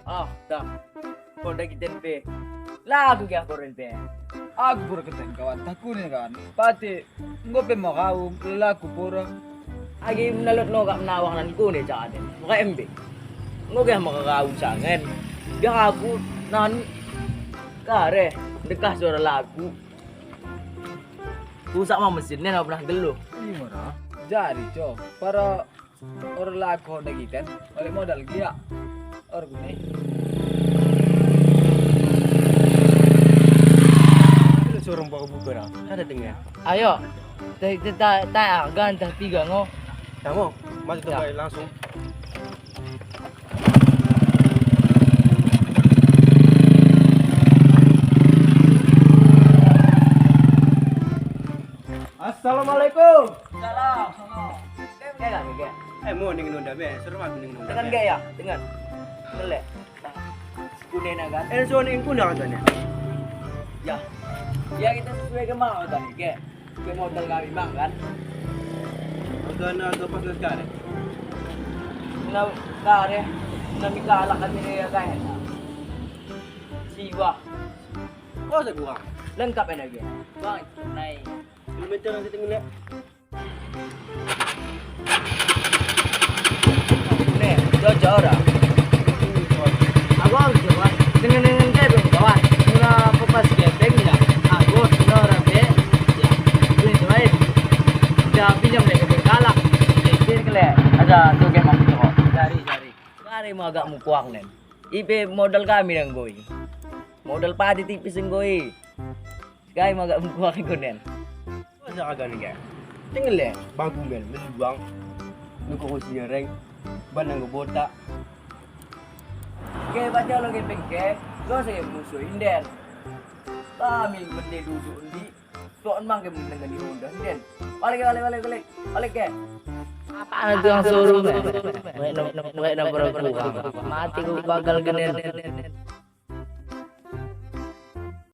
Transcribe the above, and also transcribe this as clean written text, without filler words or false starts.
Ah, dah. Konda kita pe. Lagu kya koren pe. Aku pura keten kawan, takune kan. Pati ngope mau kau laku pura. Agi menalot no kak menawang nan ko ni jade. Maka embe. Ngo kya makakau sangen. Dia aku nan kare dekas suara lagu. Rusak mah mesinnya nggak pernah geluh. Iya mana? Jadi cok, para orang laku Honda kita, oleh modal dia. Orang gini. Sorong bawa bubar, ada tinggal. Ayo, kita agan dah tiga ngo. Kamu, maju coba langsung. Assalamualaikum. Salam. Kayak gak nih kayak? Mau ning nunda be, seru mat ning nunda. Dengan gak ya? Dengan. Ngelek. Kunen kan? So ning kuna katanya. Ya. Ya kita sesuai ke mau tadi kayak. Ke modal kami bang kan? Ada pas sekarang. Na kare. Na mikala kami ya kayak. Siwa. Kau sa gua. Lengkap lagi. Bang, naik. Kilometer lang sa tingin Nih, jauh orang. Aku harus coba dengan dia kawan. Mula pepas gepeng ya. Aku orang deh. Ya, ini baik. Dah pinjam deh ke galak. Jadi kele ada tuh game aku tuh. Cari. Cari mau agak mukuak nen. IP modal kami yang goi. Modal padi tipis yang goi. Kaya mau agak mukuak ko nen. Kau sa kagani ka. Tingin le, bagong men, melibang. Nuko ko siya reng. Banang bota. Kaya baca lo gepeng ke. Lo saya musuh inden. Kami mende duduk di. Tuan mang ke mendengar di mudah inden. Balik ke. Apaan itu yang suruh? Wek nomor mati ku bakal genen.